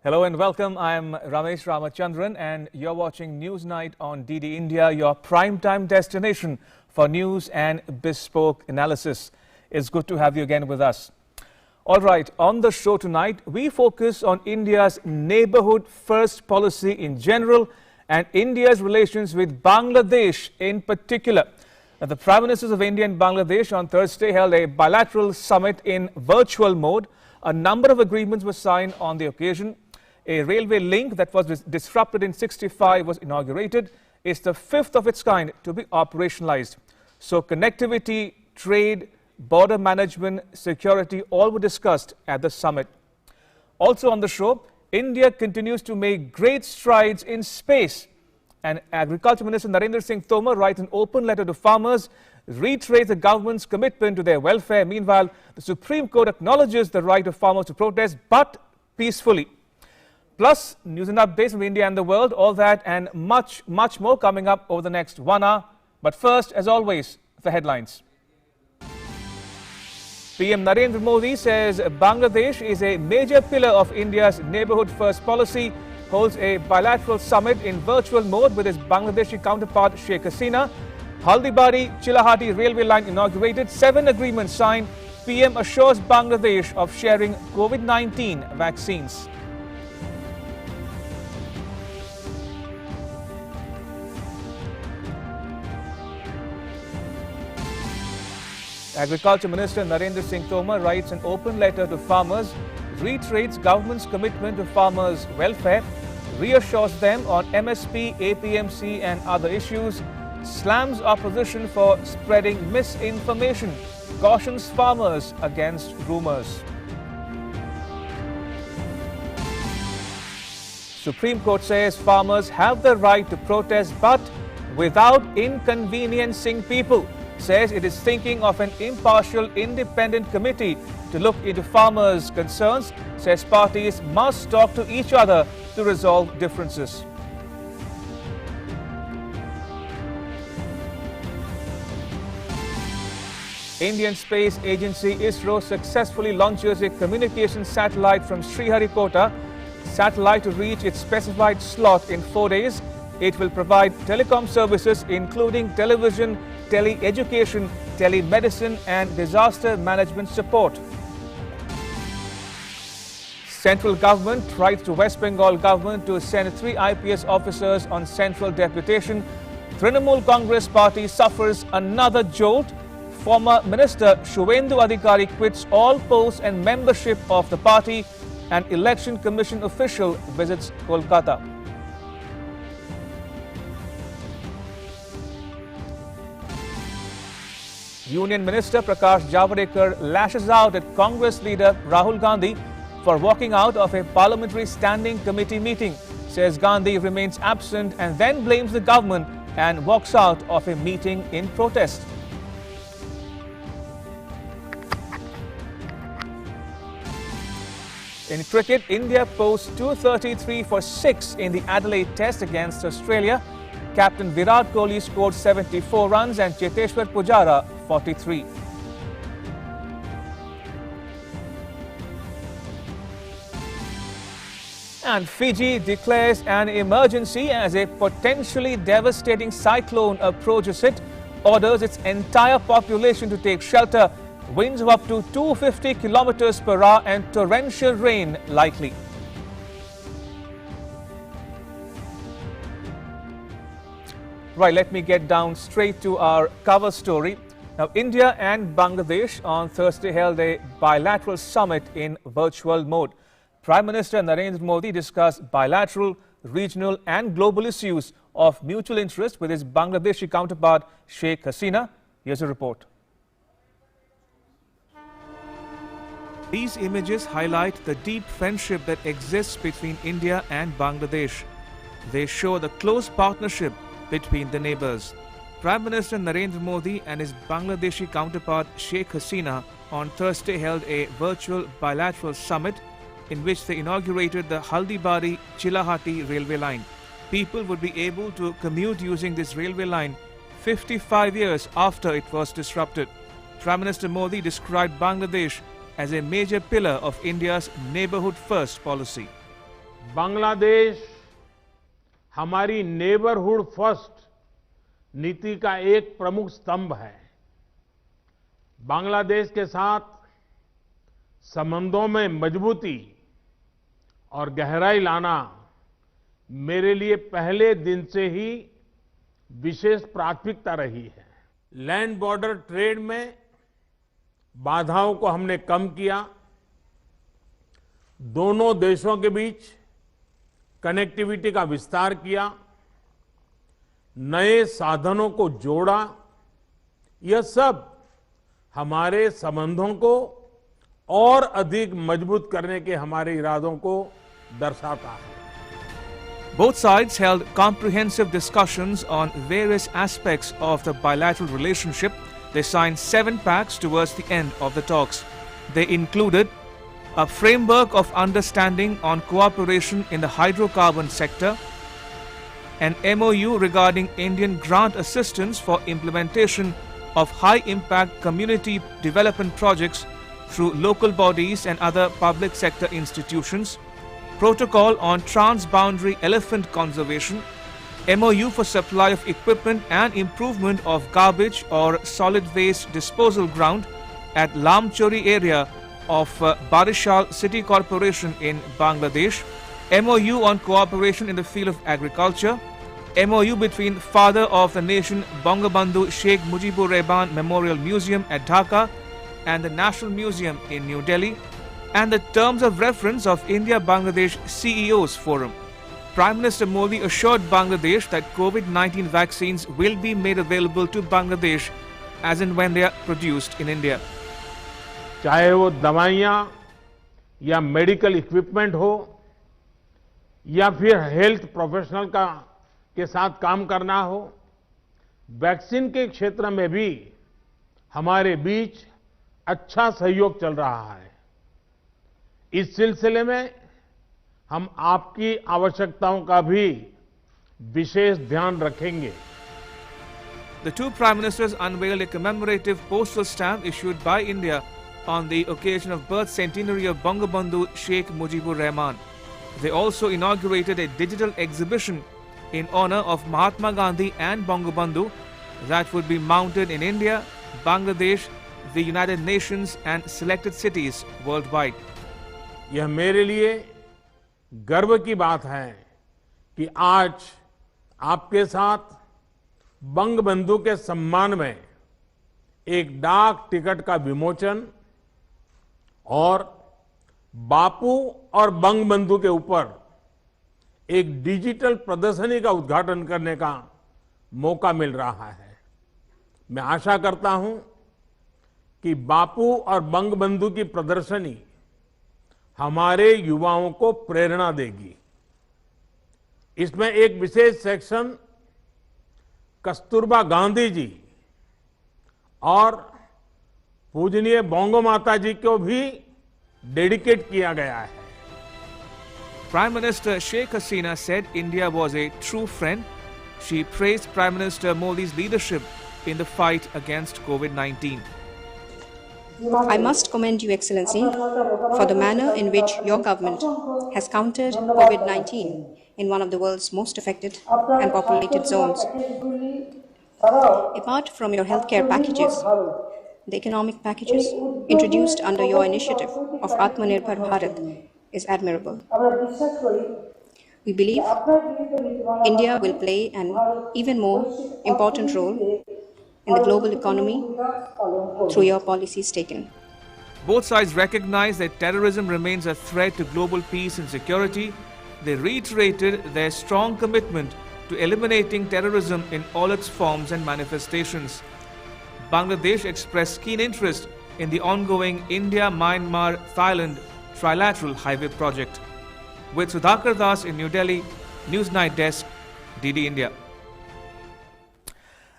Hello and welcome. I am Ramesh Ramachandran and you're watching NewsNight on DD India, your prime-time destination for news and bespoke analysis. It's good to have you again with us. All right, on the show tonight, we focus on India's neighborhood first policy in general and India's relations with Bangladesh in particular. Now, the Prime Ministers of India and Bangladesh on Thursday held a bilateral summit in virtual mode. A number of agreements were signed on the occasion. A railway link that was disrupted in '65 was inaugurated. It's the fifth of its kind to be operationalized. So connectivity, trade, border management, security, all were discussed at the summit. Also on the show, India continues to make great strides in space. And Agriculture Minister Narendra Singh Tomar writes an open letter to farmers, reiterates the government's commitment to their welfare. Meanwhile, the Supreme Court acknowledges the right of farmers to protest, but peacefully. Plus, news and updates from India and the world, all that and much more coming up over the next 1 hour. But first, as always, the headlines. PM Narendra Modi says Bangladesh is a major pillar of India's neighborhood first policy, holds a bilateral summit in virtual mode with his Bangladeshi counterpart Sheikh Hasina. Haldibari-Chilahati railway line inaugurated, 7 agreements signed. PM assures Bangladesh of sharing COVID-19 vaccines. Agriculture Minister Narendra Singh Tomar writes an open letter to farmers, reiterates government's commitment to farmers' welfare, reassures them on MSP, APMC and other issues, slams opposition for spreading misinformation, cautions farmers against rumours. Supreme Court says farmers have the right to protest but without inconveniencing people. Says it is thinking of an impartial independent committee to look into farmers' concerns. Says parties must talk to each other to resolve differences. Indian Space Agency ISRO successfully launches a communication satellite from Sriharikota. Satellite to reach its specified slot in 4 days. It will provide telecom services including television, tele-education, telemedicine and disaster management support. Central government writes to West Bengal government to send 3 IPS officers on central deputation. Trinamool Congress party suffers another jolt. Former Minister Shuvendu Adhikari quits all posts and membership of the party. An election commission official visits Kolkata. Union Minister Prakash Javadekar lashes out at Congress leader Rahul Gandhi for walking out of a parliamentary standing committee meeting. Says Gandhi remains absent and then blames the government and walks out of a meeting in protest. In cricket, India posts 233 for 6 in the Adelaide Test against Australia. Captain Virat Kohli scored 74 runs and Cheteshwar Pujara 43. And Fiji declares an emergency as a potentially devastating cyclone approaches it, orders its entire population to take shelter, winds of up to 250 kilometers per hour and torrential rain likely. Right, let me get down straight to our cover story. Now, India and Bangladesh on Thursday held a bilateral summit in virtual mode. Prime Minister Narendra Modi discussed bilateral, regional and global issues of mutual interest with his Bangladeshi counterpart Sheikh Hasina. Here's a report. These images highlight the deep friendship that exists between India and Bangladesh. They show the close partnership between the neighbors. Prime Minister Narendra Modi and his Bangladeshi counterpart Sheikh Hasina on Thursday held a virtual bilateral summit in which they inaugurated the Haldibari-Chilahati railway line. People would be able to commute using this railway line 55 years after it was disrupted. Prime Minister Modi described Bangladesh as a major pillar of India's neighborhood first policy. Bangladesh हमारी neighbourhood first नीति का एक प्रमुख स्तंभ है। बांग्लादेश के साथ संबंधों में मजबूती और गहराई लाना मेरे लिए पहले दिन से ही विशेष प्राथमिकता रही है। लैंड बॉर्डर ट्रेड में बाधाओं को हमने कम किया, दोनों देशों के बीच कनेक्टिविटी का विस्तार किया, नए साधनों को जोड़ा। यह सब हमारे संबंधों को और अधिक मजबूत करने के हमारे इरादों को दर्शाता है। Both sides held comprehensive discussions on various aspects of the bilateral relationship. They signed 7 pacts towards the end of the talks. They included a framework of understanding on cooperation in the hydrocarbon sector, an MOU regarding Indian grant assistance for implementation of high-impact community development projects through local bodies and other public sector institutions, protocol on transboundary elephant conservation, MOU for supply of equipment and improvement of garbage or solid waste disposal ground at Lamchori area of Barishal City Corporation in Bangladesh, MOU on cooperation in the field of agriculture, MOU between Father of the Nation Bangabandhu Sheikh Mujibur Rahman Memorial Museum at Dhaka and the National Museum in New Delhi, and the terms of reference of India-Bangladesh CEOs Forum. Prime Minister Modi assured Bangladesh that COVID-19 vaccines will be made available to Bangladesh as and when they are produced in India. चाहे वो दवाइयां या medical equipment हो या फिर health professional के साथ काम करना हो, वैक्सीन के क्षेत्र में भी हमारे बीच अच्छा सहयोग चल रहा है। इस सिलसिले में हम आपकी आवश्यकताओं का भी विशेष ध्यान रखेंगे। The two Prime Ministers unveiled a commemorative postal stamp issued by India on the occasion of birth centenary of Bangabandhu Sheikh Mujibur Rahman. They also inaugurated a digital exhibition in honor of Mahatma Gandhi and Bangabandhu that would be mounted in India, Bangladesh, the United Nations and selected cities worldwide. यह मेरे लिए गर्व की बात है कि आज आपके साथ बंगबंधु के सम्मान में एक डाक टिकट का विमोचन और बापू और बंगबंधु के ऊपर एक डिजिटल प्रदर्शनी का उद्घाटन करने का मौका मिल रहा है। मैं आशा करता हूं कि बापू और बंगबंधु की प्रदर्शनी हमारे युवाओं को प्रेरणा देगी। इसमें एक विशेष सेक्शन कस्तूरबा गांधी जी और पूजनीय बोंगो माता जी को भी डेडिकेट किया गया है। Prime Minister Sheikh Hasina said India was a true friend. She praised Prime Minister Modi's leadership in the fight against COVID-19. I must commend you, Excellency, for the manner in which your government has countered COVID-19 in one of the world's most affected and populated zones. Apart from your healthcare packages, the economic packages introduced under your initiative of Atmanirbhar Bharat is admirable. We believe India will play an even more important role in the global economy through your policies taken. Both sides recognize that terrorism remains a threat to global peace and security. They reiterated their strong commitment to eliminating terrorism in all its forms and manifestations. Bangladesh expressed keen interest in the ongoing India-Myanmar-Thailand trilateral highway project. With Sudhakar Das in New Delhi, NewsNight Desk, DD India.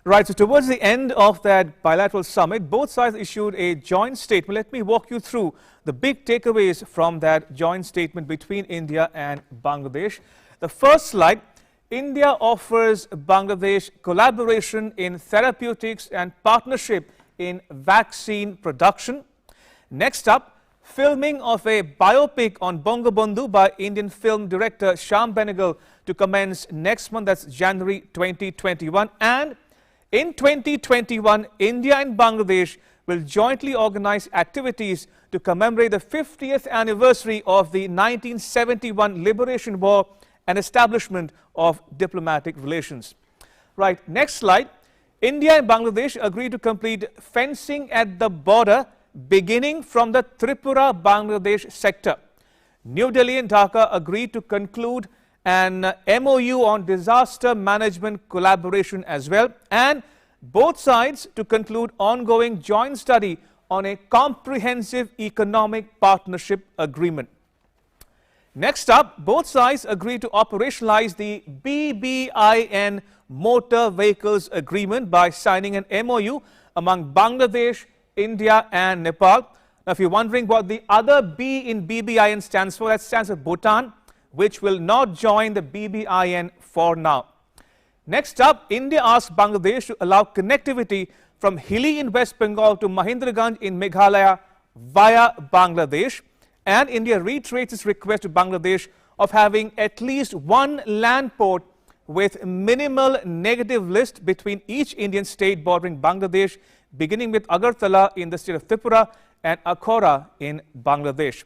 Right, so towards the end of that bilateral summit, both sides issued a joint statement. Let me walk you through the big takeaways from that joint statement between India and Bangladesh. The first slide, India offers Bangladesh collaboration in therapeutics and partnership in vaccine production. Next up, Filming of a biopic on Bangabandhu by Indian film director Shyam Benegal to commence next month, that's January 2021. And in 2021, India and Bangladesh will jointly organize activities to commemorate the 50th anniversary of the 1971 Liberation War and establishment of diplomatic relations. Right, next slide. India and Bangladesh agreed to complete fencing at the border beginning from the Tripura-Bangladesh sector. New Delhi and Dhaka agreed to conclude an MOU on disaster management collaboration as well, and both sides to conclude ongoing joint study on a comprehensive economic partnership agreement. Next up, both sides agreed to operationalize the BBIN Motor Vehicles Agreement by signing an MOU among Bangladesh, India and Nepal. Now, if you're wondering what the other B in BBIN stands for, that stands for Bhutan, which will not join the BBIN for now. Next up, India asked Bangladesh to allow connectivity from Hili in West Bengal to Mahendraganj in Meghalaya via Bangladesh. And India reiterates its request to Bangladesh of having at least one land port with minimal negative list between each Indian state bordering Bangladesh, beginning with Agartala in the state of Tripura and Akhora in Bangladesh.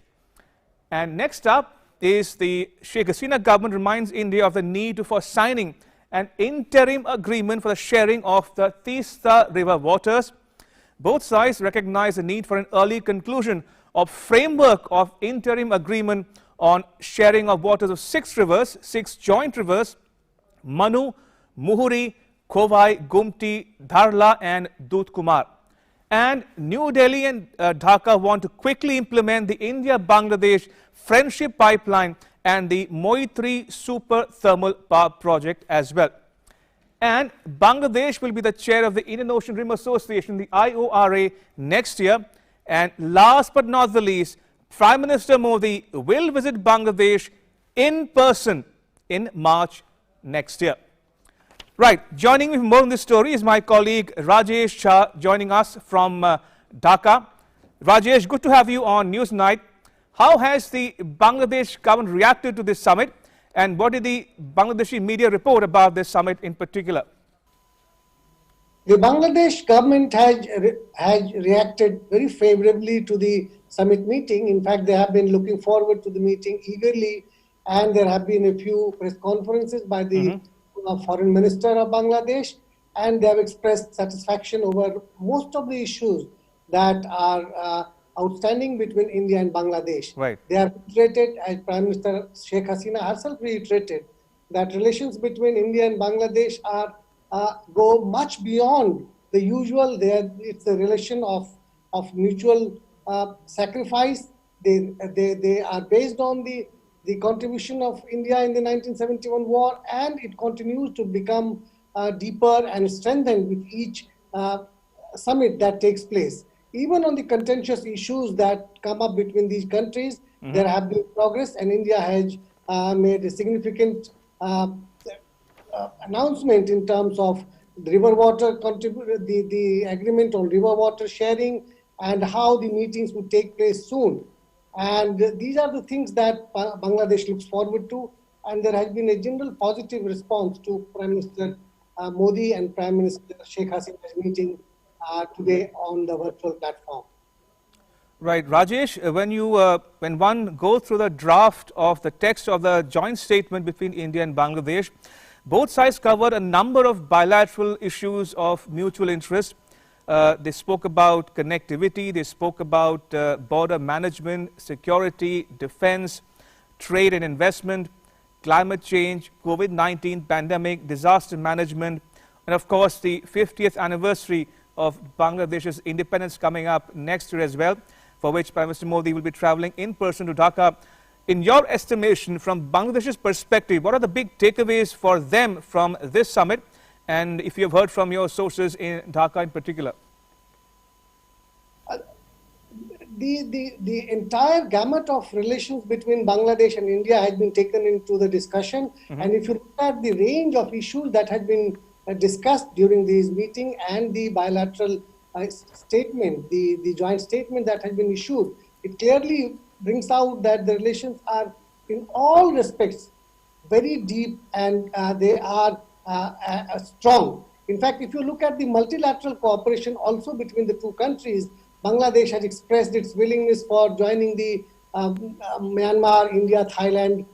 And next up is the Sheikh Hasina government reminds India of the need for signing an interim agreement for the sharing of the Teesta River waters. Both sides recognize the need for an early conclusion of framework of interim agreement on sharing of waters of 6 rivers, 6 joint rivers, Manu, Muhuri, Kovai, Gumti, Dharla and Dudhkumar. And New Delhi and Dhaka want to quickly implement the India-Bangladesh Friendship Pipeline and the Moitri Super Thermal Power Project as well. And Bangladesh will be the chair of the Indian Ocean Rim Association, the IORA, next year. And last but not the least, Prime Minister Modi will visit Bangladesh in person in March next year. Right, joining me for more on this story is my colleague Rajesh Shah, joining us from Dhaka. Rajesh, good to have you on NewsNight. How has the Bangladesh government reacted to this summit, and what did the Bangladeshi media report about this summit in particular? The Bangladesh government has reacted very favorably to the summit meeting. In fact, they have been looking forward to the meeting eagerly, and there have been a few press conferences by the Foreign Minister of Bangladesh, and they have expressed satisfaction over most of the issues that are outstanding between India and Bangladesh. Right. They have reiterated, as Prime Minister Sheikh Hasina herself reiterated, that relations between India and Bangladesh are go much beyond the usual. It's a relation of mutual sacrifice. They are based on the contribution of India in the 1971 war, and it continues to become deeper and strengthened with each summit that takes place. Even on the contentious issues that come up between these countries, there have been progress, and India has made a significant announcement in terms of the river water the agreement on river water sharing, and how the meetings would take place soon. And these are the things that Bangladesh looks forward to, and there has been a general positive response to Prime Minister Modi and Prime Minister Sheikh Hasina's meeting today on the virtual platform. Right, Rajesh, when one goes through the draft of the text of the joint statement between India and Bangladesh, both sides covered a number of bilateral issues of mutual interest. They spoke about connectivity, they spoke about border management, security, defense, trade and investment, climate change, COVID-19 pandemic, disaster management, and of course the 50th anniversary of Bangladesh's independence coming up next year as well, for which Prime Minister Modi will be traveling in person to Dhaka. In your estimation, from Bangladesh's perspective, what are the big takeaways for them from this summit? And if you have heard from your sources in Dhaka in particular? The entire gamut of relations between Bangladesh and India has been taken into the discussion. And if you look at the range of issues that had been discussed during this meeting and the bilateral statement, the joint statement that has been issued, it clearly brings out that the relations are in all respects very deep, and they are strong. In fact, if you look at the multilateral cooperation also between the two countries, Bangladesh has expressed its willingness for joining the Myanmar, India, Thailand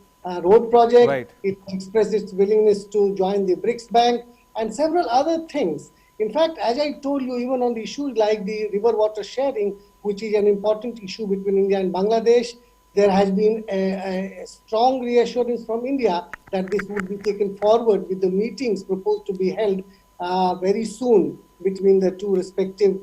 road project. Right. It expressed its willingness to join the BRICS Bank and several other things. In fact, as I told you, even on the issues like the river water sharing, which is an important issue between India and Bangladesh, there has been a strong reassurance from India that this would be taken forward with the meetings proposed to be held very soon between the two respective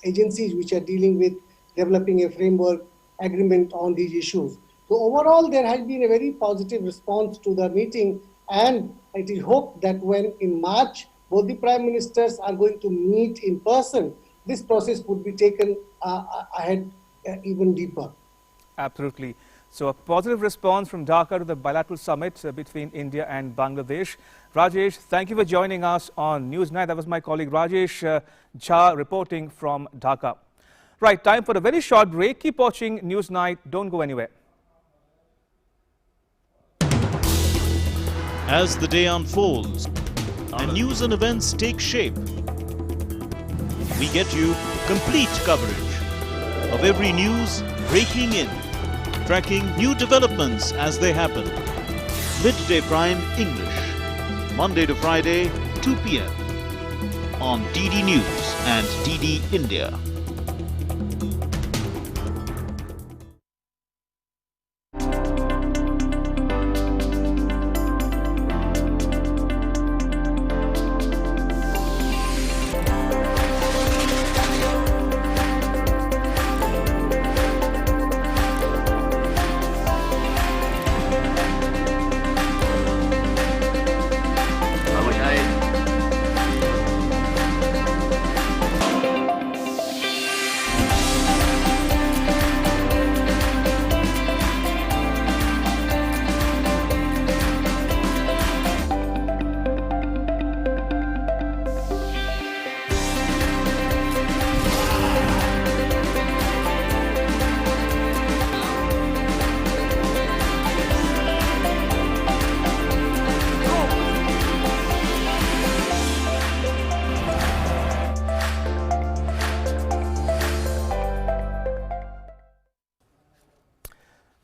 agencies which are dealing with developing a framework agreement on these issues. So overall, there has been a very positive response to the meeting, and it is hoped that when in March, both the prime ministers are going to meet in person, this process would be taken ahead even deeper. Absolutely. So a positive response from Dhaka to the bilateral summit between India and Bangladesh. Rajesh, thank you for joining us on NewsNight. That was my colleague Rajesh Jha reporting from Dhaka. Right, time for a very short break. Keep watching NewsNight. Don't go anywhere. As the day unfolds and news and events take shape, we get you complete coverage of every news breaking in, tracking new developments as they happen. Midday Prime English, Monday to Friday, 2 p.m. on DD News and DD India.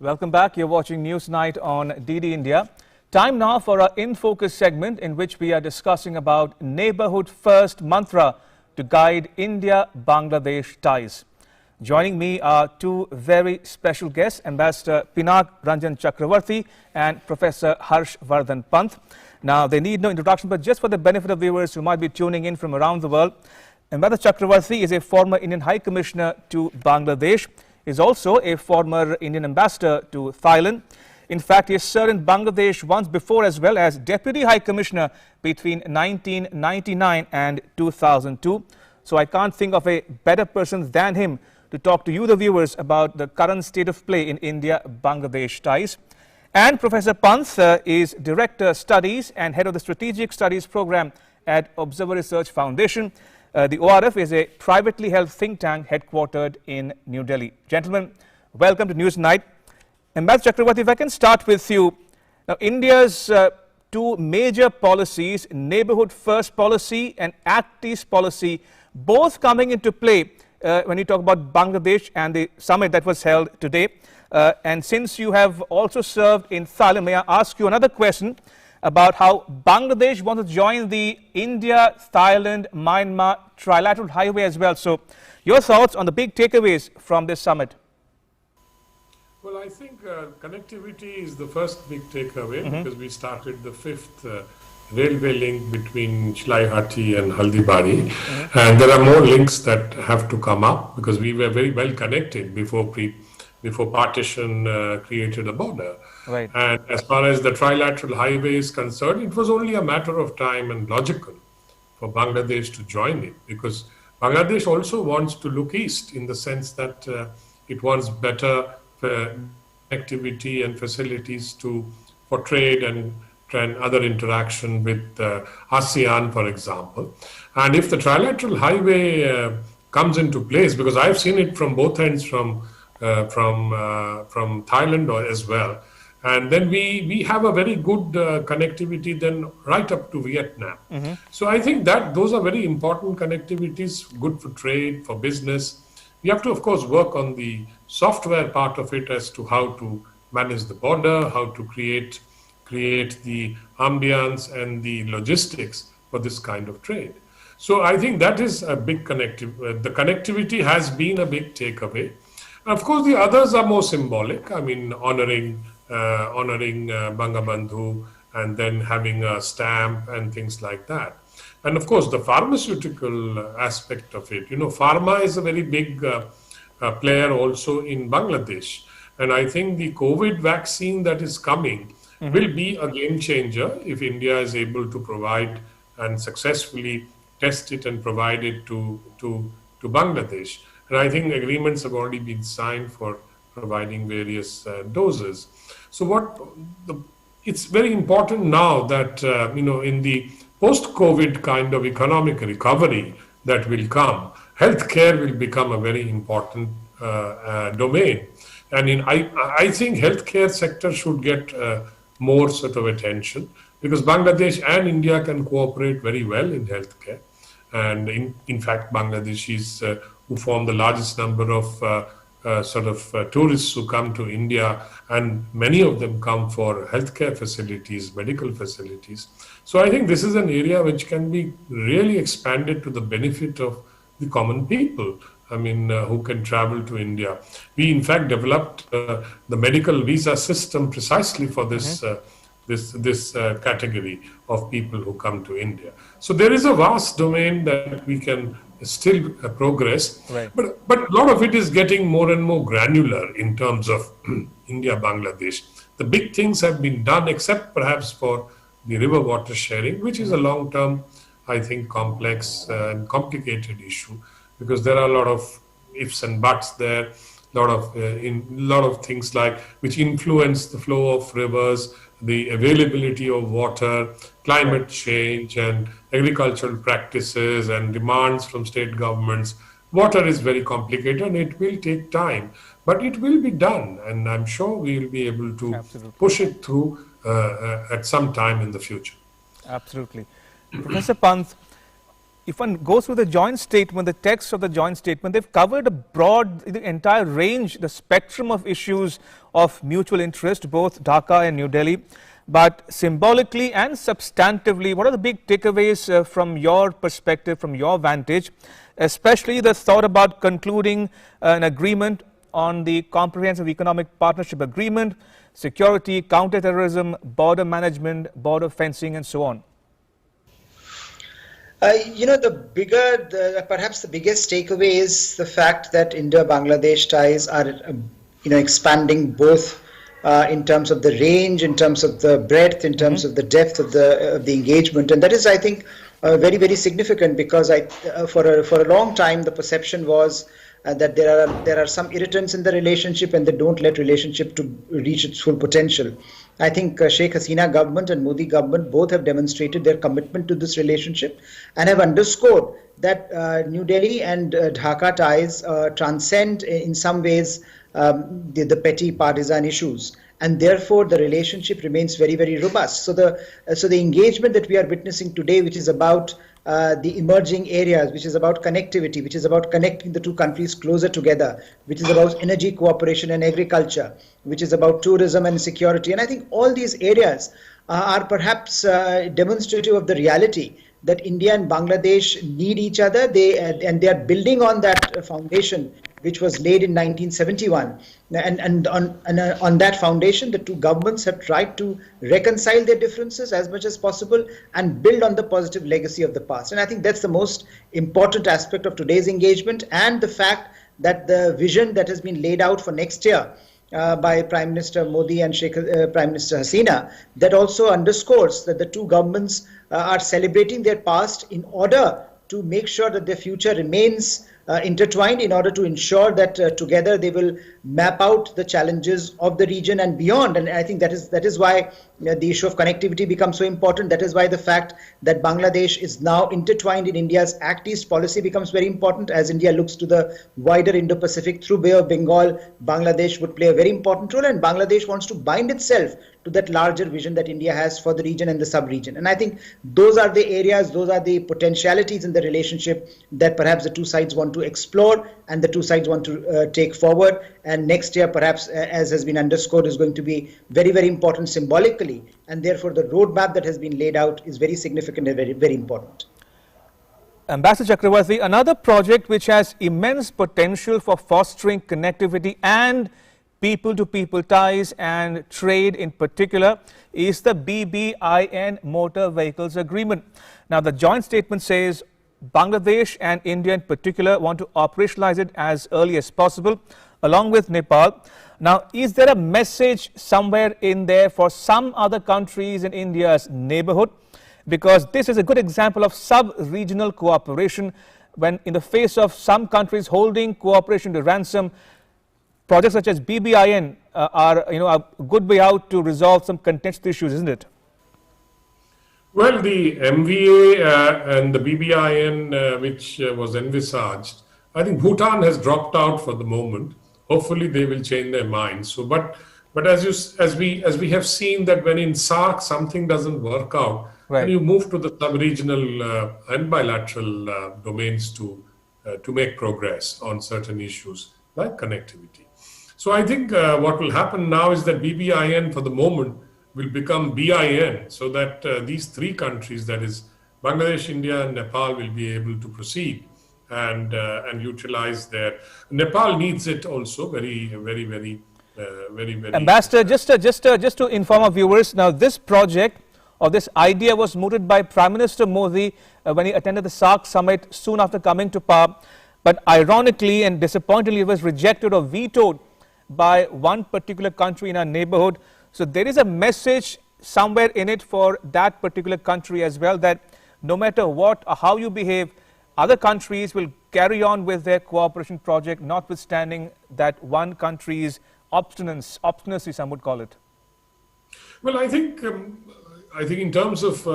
Welcome back. You're watching NewsNight on DD India. Time now for our In Focus segment, in which we are discussing about neighborhood first mantra to guide India-Bangladesh ties. Joining me are two very special guests, Ambassador Pinak Ranjan Chakravarti and Professor Harsh Vardhan Pant. Now, they need no introduction, but just for the benefit of viewers who might be tuning in from around the world, Ambassador Chakravarti is a former Indian High Commissioner to Bangladesh, is also a former Indian ambassador to Thailand. In fact, he has served in Bangladesh once before as well as Deputy High Commissioner between 1999 and 2002. So I can't think of a better person than him to talk to you, the viewers, about the current state of play in India-Bangladesh ties. And Professor Pant is Director Studies and Head of the Strategic Studies Program at Observer Research Foundation. The ORF is a privately held think tank headquartered in New Delhi. Gentlemen, welcome to NewsNight. Ambassador Chakravarti, if I can start with you. Now, India's two major policies, Neighbourhood First policy and Act East policy, both coming into play when you talk about Bangladesh and the summit that was held today. And since you have also served in Thailand, may I ask you another question about how Bangladesh wants to join the India-Thailand-Myanmar trilateral highway as well. So, your thoughts on the big takeaways from this summit? Well, I think connectivity is the first big takeaway because we started the fifth railway link between Shilahati and Haldibari. And there are more links that have to come up because we were very well connected before partition created a border. Right. And as far as the trilateral highway is concerned, it was only a matter of time and logical for Bangladesh to join it because Bangladesh also wants to look east in the sense that it wants better connectivity and facilities for trade and other interaction with ASEAN, for example. And if the trilateral highway comes into place, because I've seen it from both ends, from from Thailand as well. And then we have a very good connectivity then right up to Vietnam. So I think that those are very important connectivities, good for trade, for business. We have to, of course, work on the software part of it as to how to manage the border, how to create the ambience and the logistics for this kind of trade. So I think that is a big the connectivity has been a big takeaway. Of course, the others are more symbolic. I mean, honoring Bangabandhu and then having a stamp and things like that. And of course, the pharmaceutical aspect of it. You know, pharma is a very big player also in Bangladesh. And I think the COVID vaccine that is coming will be a game changer if India is able to provide and successfully test it and provide it to Bangladesh. And I think agreements have already been signed for providing various doses. So it's very important now that, in the post-COVID kind of economic recovery that will come, healthcare will become a very important domain. And I think healthcare sector should get more sort of attention, because Bangladesh and India can cooperate very well in healthcare. And in fact, Bangladeshis who form the largest number of tourists who come to India, and many of them come for healthcare facilities, medical facilities. So I think this is an area which can be really expanded to the benefit of the common people, who can travel to India. We in fact developed the medical visa system precisely for this this category of people who come to India. So there is a vast domain that we can still progress, right. but a lot of it is getting more and more granular in terms of India, Bangladesh. The big things have been done, except perhaps for the river water sharing, which is a long-term, I think, complex and complicated issue, because there are a lot of ifs and buts there, a lot of things like which influence the flow of rivers, the availability of water, climate change, and agricultural practices and demands from state governments. Water is very complicated and it will take time, but it will be done, and I'm sure we will be able to Absolutely. push it through at some time in the future. Absolutely. Professor Pant, if one goes through the joint statement, the text of the joint statement, they've covered the entire range, the spectrum of issues of mutual interest, both Dhaka and New Delhi. But symbolically and substantively, what are the big takeaways from your perspective, from your vantage, especially the thought about concluding an agreement on the Comprehensive Economic Partnership Agreement, security, counterterrorism, border management, border fencing, and so on? Perhaps the biggest takeaway is the fact that India-Bangladesh ties are, expanding both in terms of the range, in terms of the breadth, in terms of the depth of the engagement, and that is, I think, very, very significant, because for a long time the perception was that there are some irritants in the relationship and they don't let relationship to reach its full potential. I think Sheikh Hasina government and Modi government both have demonstrated their commitment to this relationship and have underscored that New Delhi and Dhaka ties transcend in some ways the petty partisan issues, and therefore the relationship remains very, very robust. So the engagement that we are witnessing today, which is about the emerging areas, which is about connectivity, which is about connecting the two countries closer together, which is about energy cooperation and agriculture, which is about tourism and security. And I think all these areas are perhaps demonstrative of the reality that India and Bangladesh need each other. They are building on that foundation which was laid in 1971. And on that foundation, the two governments have tried to reconcile their differences as much as possible and build on the positive legacy of the past. And I think that's the most important aspect of today's engagement, and the fact that the vision that has been laid out for next year by Prime Minister Modi and Prime Minister Hasina, that also underscores that the two governments are celebrating their past in order to make sure that their future remains intertwined in order to ensure that together they will map out the challenges of the region and beyond. And I think that is why the issue of connectivity becomes so important. That is why the fact that Bangladesh is now intertwined in India's Act East policy becomes very important. As India looks to the wider Indo-Pacific through Bay of Bengal, Bangladesh would play a very important role, and Bangladesh wants to bind itself to that larger vision that India has for the region and the sub-region. And I think those are the areas, those are the potentialities in the relationship that perhaps the two sides want to explore and the two sides want to take forward. And next year, perhaps, as has been underscored, is going to be very, very important symbolically. And therefore, the roadmap that has been laid out is very significant and very, very important. Ambassador Chakravarti, another project which has immense potential for fostering connectivity and people-to-people ties and trade in particular is the BBIN Motor Vehicles Agreement. Now, the joint statement says Bangladesh and India in particular want to operationalize it as early as possible, along with Nepal. Now, is there a message somewhere in there for some other countries in India's neighborhood? Because this is a good example of sub-regional cooperation when in the face of some countries holding cooperation to ransom, projects such as BBIN are a good way out to resolve some contentious issues, isn't it? Well, the MVA and the BBIN, which was envisaged, I think Bhutan has dropped out for the moment. Hopefully, they will change their minds. So, but as we have seen that when in SAARC something doesn't work out, right, then you move to the sub-regional and bilateral domains to make progress on certain issues like connectivity. So I think what will happen now is that BBIN for the moment will become BIN, so that these three countries, that is Bangladesh, India and Nepal, will be able to proceed and utilize their. Nepal needs it also very. Ambassador, just to inform our viewers, now this project or this idea was mooted by Prime Minister Modi when he attended the SAARC summit soon after coming to power, but ironically and disappointingly it was rejected or vetoed by one particular country in our neighborhood. So there is a message somewhere in it for that particular country as well, that no matter what or how you behave, other countries will carry on with their cooperation project, notwithstanding that one country's obstinacy, some would call it. Well, I think in terms of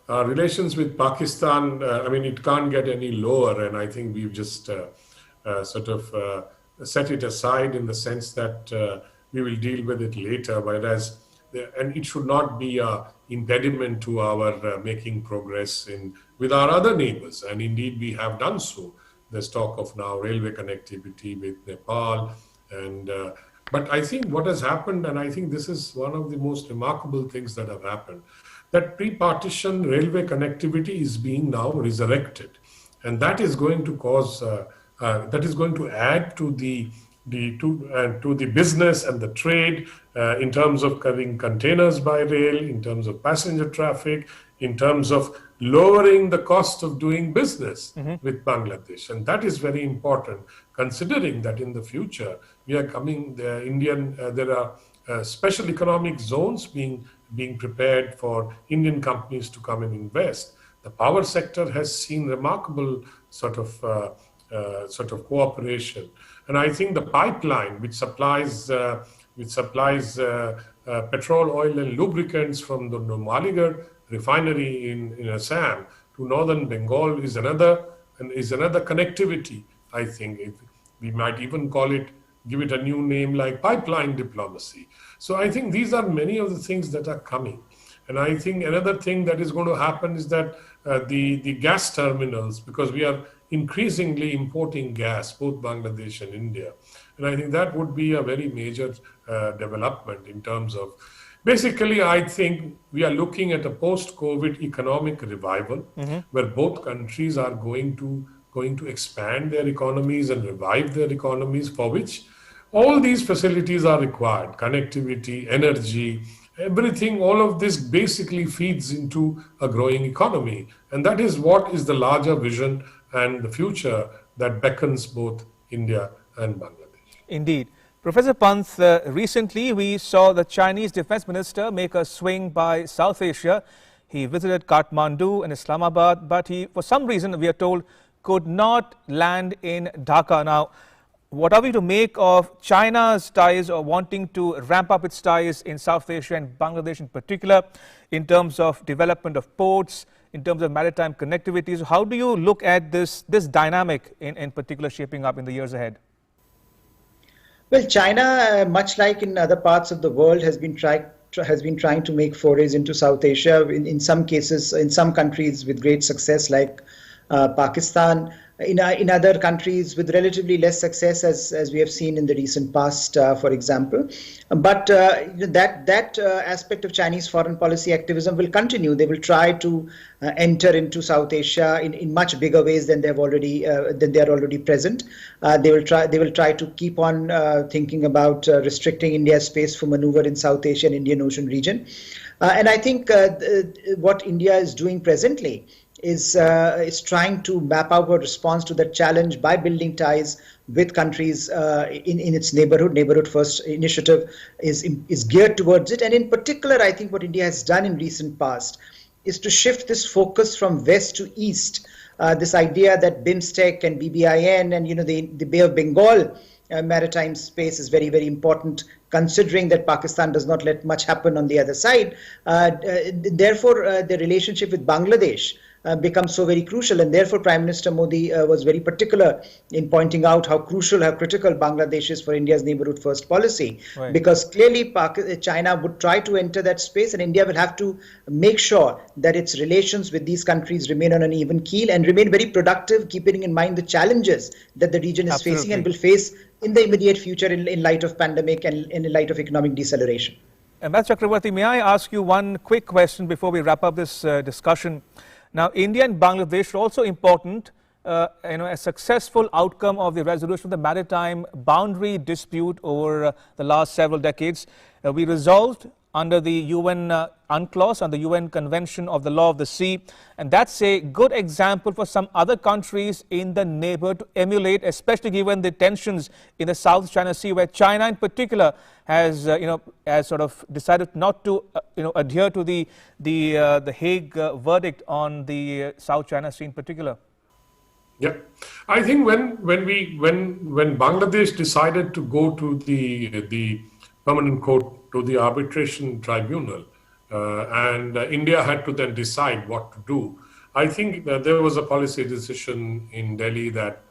relations with Pakistan, I mean, it can't get any lower, and I think we've just set it aside in the sense that we will deal with it later, whereas and it should not be an impediment to our making progress with our other neighbors, and indeed we have done so. There's talk of now railway connectivity with Nepal, and but I think what has happened, and I think this is one of the most remarkable things that have happened, that pre-partition railway connectivity is being now resurrected, and that is going to cause that is going to add to the business and the trade in terms of carrying containers by rail, in terms of passenger traffic, in terms of lowering the cost of doing business with Bangladesh. And that is very important, considering that in the future we are coming, there are special economic zones being prepared for Indian companies to come and invest. The power sector has seen remarkable sort of cooperation, and I think the pipeline which supplies petrol, oil, and lubricants from the Numaligarh refinery in Assam to northern Bengal is another connectivity. I think we might even give it a new name like pipeline diplomacy. So I think these are many of the things that are coming. And I think another thing that is going to happen is that the gas terminals, because we are increasingly importing gas, both Bangladesh and India. And I think that would be a very major development in terms of, basically, I think we are looking at a post-COVID economic revival where both countries are going to expand their economies and revive their economies, for which all these facilities are required: connectivity, energy, everything. All of this basically feeds into a growing economy. And that is what is the larger vision and the future that beckons both India and Bangladesh. Indeed. Professor Pant, recently we saw the Chinese Defense Minister make a swing by South Asia. He visited Kathmandu and Islamabad, but he, for some reason, we are told, could not land in Dhaka. Now, what are we to make of China's ties or wanting to ramp up its ties in South Asia and Bangladesh in particular in terms of development of ports, in terms of maritime connectivities? How do you look at this dynamic in particular shaping up in the years ahead? Well, China, much like in other parts of the world, has been trying to make forays into South Asia. In some cases, in some countries with great success, like Pakistan. In other countries with relatively less success, as we have seen in the recent past, for example. But that aspect of Chinese foreign policy activism will continue. They will try to enter into South Asia in much bigger ways than they are already present. They will try to keep on thinking about restricting India's space for maneuver in South Asia and Indian Ocean region. And I think what India is doing presently is trying to map out a response to that challenge by building ties with countries in its neighborhood. Neighborhood First initiative is geared towards it. And in particular, I think what India has done in recent past is to shift this focus from west to east. This idea that BIMSTEC and BBIN and the Bay of Bengal maritime space is very, very important, considering that Pakistan does not let much happen on the other side. Therefore, the relationship with Bangladesh becomes so very crucial, and therefore Prime Minister Modi was very particular in pointing out how critical Bangladesh is for India's neighborhood first policy. Right. Because clearly China would try to enter that space, and India will have to make sure that its relations with these countries remain on an even keel and remain very productive, keeping in mind the challenges that the region is facing and will face in the immediate future in light of pandemic and in light of economic deceleration. Ambassador Chakravarti, may I ask you one quick question before we wrap up this discussion? Now, India and Bangladesh are also important. A successful outcome of the resolution of the maritime boundary dispute over the last several decades. We resolved under the UN UNCLOS and the UN Convention of the Law of the Sea, and that's a good example for some other countries in the neighborhood to emulate, especially given the tensions in the South China Sea, where China in particular has sort of decided not to adhere to the Hague verdict on the South China Sea in particular. Yeah, I think when Bangladesh decided to go to the permanent court, to the arbitration tribunal, and India had to then decide what to do, I think that there was a policy decision in Delhi that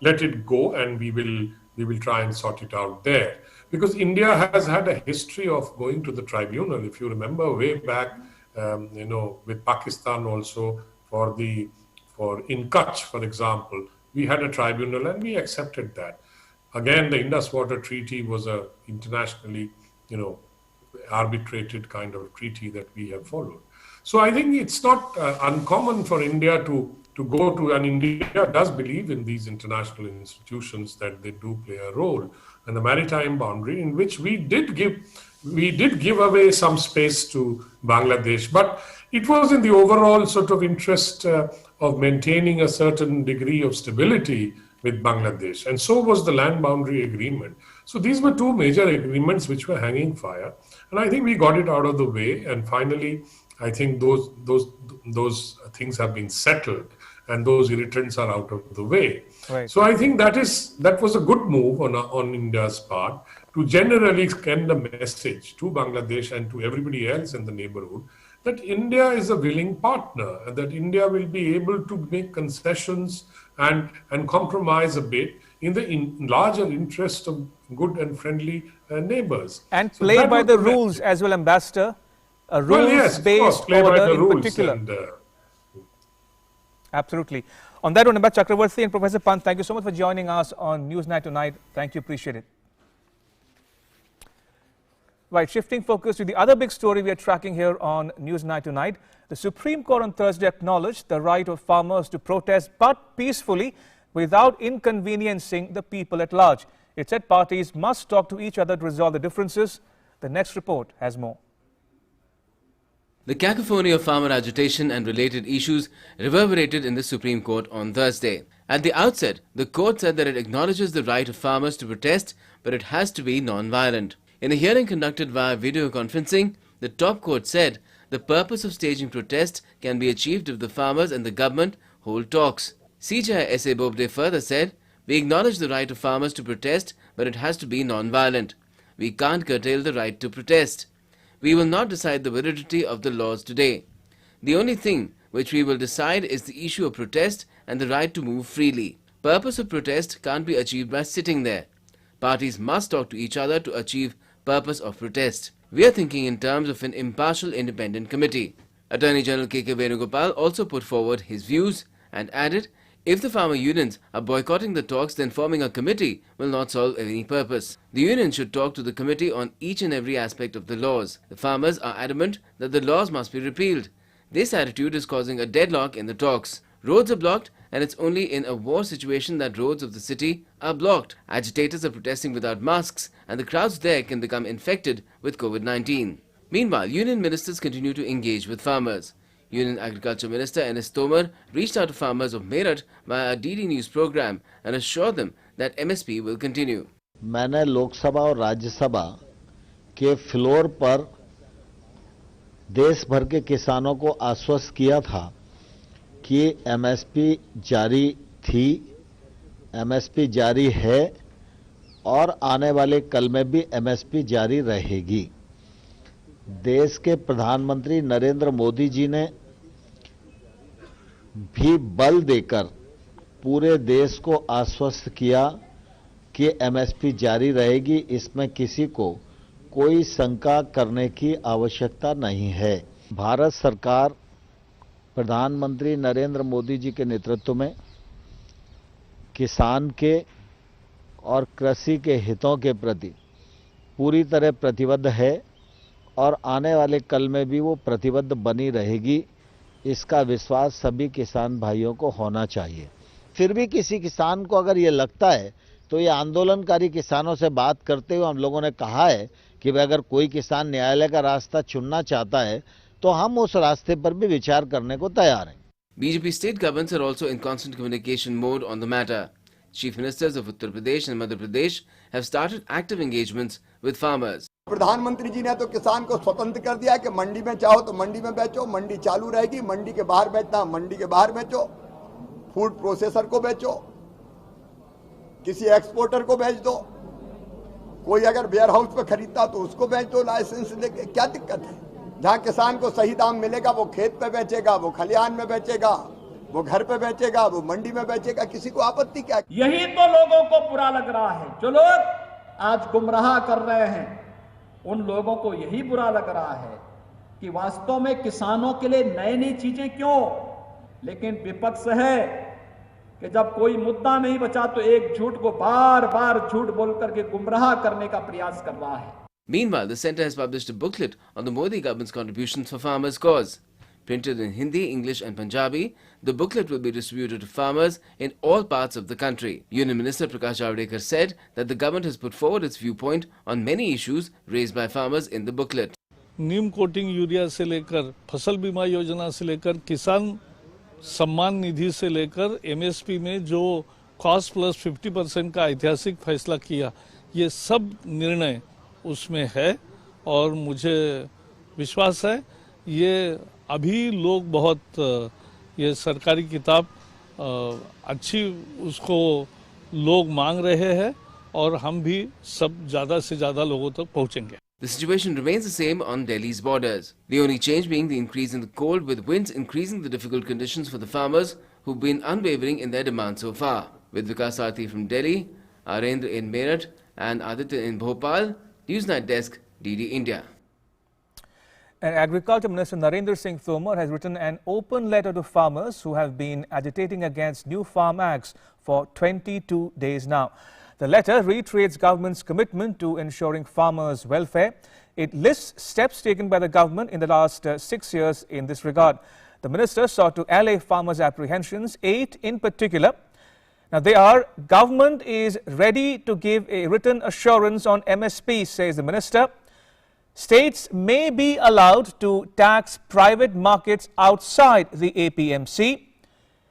let it go and we will try and sort it out there. Because India has had a history of going to the tribunal. If you remember way back, with Pakistan also in Kutch, for example, we had a tribunal and we accepted that. Again, the Indus Water Treaty was a internationally, arbitrated kind of treaty that we have followed. So I think it's not uncommon for India to go to, and India does believe in these international institutions that they do play a role, and the maritime boundary in which we did give away some space to Bangladesh, but it was in the overall sort of interest of maintaining a certain degree of stability with Bangladesh, and so was the land boundary agreement. So these were two major agreements which were hanging fire, and I think we got it out of the way, and finally I think those things have been settled and those irritants are out of the way. Right. So I think that was a good move on India's part to generally send a message to Bangladesh and to everybody else in the neighborhood that India is a willing partner and that India will be able to make concessions and compromise a bit in the larger interest of good and friendly neighbors. And so play by the rules as well, Ambassador. A rules-based order in particular. Absolutely. On that one, Ambassador Chakravarti and Professor Pant, thank you so much for joining us on NewsNight tonight. Thank you, appreciate it. Right, shifting focus to the other big story we are tracking here on NewsNight tonight. The Supreme Court on Thursday acknowledged the right of farmers to protest, but peacefully, without inconveniencing the people at large. It said parties must talk to each other to resolve the differences. The next report has more. The cacophony of farmer agitation and related issues reverberated in the Supreme Court on Thursday. At the outset, the court said that it acknowledges the right of farmers to protest, but it has to be non-violent. In a hearing conducted via video conferencing, the top court said the purpose of staging protest can be achieved if the farmers and the government hold talks. CJI S.A. Bobde further said, "We acknowledge the right of farmers to protest, but it has to be non-violent. We can't curtail the right to protest. We will not decide the validity of the laws today. The only thing which we will decide is the issue of protest and the right to move freely. Purpose of protest can't be achieved by sitting there. Parties must talk to each other to achieve purpose of protest. We are thinking in terms of an impartial independent committee." Attorney General K.K. Venugopal also put forward his views and added, "If the farmer unions are boycotting the talks, then forming a committee will not solve any purpose. The union should talk to the committee on each and every aspect of the laws. The farmers are adamant that the laws must be repealed. This attitude is causing a deadlock in the talks. Roads are blocked, and it's only in a war situation that roads of the city are blocked. Agitators are protesting without masks, and the crowds there can become infected with COVID-19. Meanwhile, union ministers continue to engage with farmers. Union Agriculture Minister N.S. Tomar reached out to farmers of Meerut via a DD News program and assured them that MSP will continue. मैंने लोकसभा और राज्यसभा के floor पर देश भर के किसानों को आश्वस्त किया था कि एमएसपी जारी थी, एमएसपी जारी है और आने वाले कल में भी एमएसपी जारी रहेगी। देश के प्रधानमंत्री नरेंद्र मोदी जी ने भी बल देकर पूरे देश को आश्वस्त किया कि एमएसपी जारी रहेगी, इसमें किसी को कोई शंका करने की आवश्यकता नहीं है। भारत सरकार प्रधानमंत्री नरेंद्र मोदी जी के नेतृत्व में किसान के और कृषि के हितों के प्रति पूरी तरह प्रतिबद्ध है और आने वाले कल में भी वो प्रतिबद्ध बनी रहेगी। इसका विश्वास सभी किसान भाइयों को होना चाहिए। फिर भी किसी किसान को अगर ये लगता है तो ये आंदोलनकारी किसानों से बात करते हुए हम लोगों ने कहा है कि अगर कोई किसान न्यायालय का रास्ता चुनना चाहता है तो हम उस रास्ते पर भी विचार करने को तैयार हैं। BJP state governments are also in constant communication mode on the matter. Chief ministers of Uttar Pradesh and Madhya Pradesh have started active engagements with farmers. प्रधानमंत्री जी ने तो किसान को स्वतंत्र कर दिया कि मंडी में चाहो तो मंडी में बेचो, मंडी चालू रहेगी, मंडी के बाहर बेचना मंडी के बाहर बेचो, फूड प्रोसेसर को बेचो, किसी एक्सपोर्टर को बेच दो, कोई अगर वेयर हाउस पे खरीदता तो उसको बेच दो लाइसेंस लेके, क्या दिक्कत है? जहां किसान को सही दाम मिलेगा वो खेत पे बेचेगा, वो खलिहान में बेचेगा, वो घर पे बेचेगा, वो मंडी में बेचेगा, किसी को आपत्ति क्या? यही तो लोगों को बुरा लग रहा है। जो लोग आज गुमराह कर रहे हैं उन लोगों को यही बुरा लग रहा है कि वास्तव में किसानों के लिए नई नई चीजें क्यों, लेकिन विपक्ष है कि जब कोई मुद्दा नहीं बचा तो एक झूठ को बार बार झूठ बोल करके गुमराह करने का प्रयास कर रहा है। Meanwhile, the centre has published a booklet on the Modi government's contributions for farmers' cause. Printed in Hindi, English and Punjabi, the booklet will be distributed to farmers in all parts of the country. Union Minister Prakash Javadekar said that the government has put forward its viewpoint on many issues raised by farmers in the booklet. Neem coating urea से लेकर फसल बीमा योजना से लेकर किसान सम्मान निधि से लेकर एमएसपी में जो कॉस्ट प्लस 50% का ऐतिहासिक फैसला किया, ये सब निर्णय उसमें है और मुझे विश्वास है ये अभी लोग बहुत ये सरकारी किताब अच्छी उसको लोग मांग रहे हैं और हम भी सब ज़्यादा से ज़्यादा लोगों तक पहुंचेंगे। The situation remains the same on Delhi's borders. The only change being the increase in the cold, with winds increasing the difficult conditions for the farmers who've been unwavering in their demand so far. With Vikas Arthi from Delhi, Arendra in Meerut and Aditya in Bhopal, NewsNight Desk, DD India. And Agriculture Minister Narendra Singh Tomar has written an open letter to farmers who have been agitating against new farm acts for 22 days now. The letter reiterates government's commitment to ensuring farmers' welfare. It lists steps taken by the government in the last 6 years in this regard. The minister sought to allay farmers' apprehensions, 8 in particular. Now they are: government is ready to give a written assurance on MSP, says the minister. States may be allowed to tax private markets outside the APMC.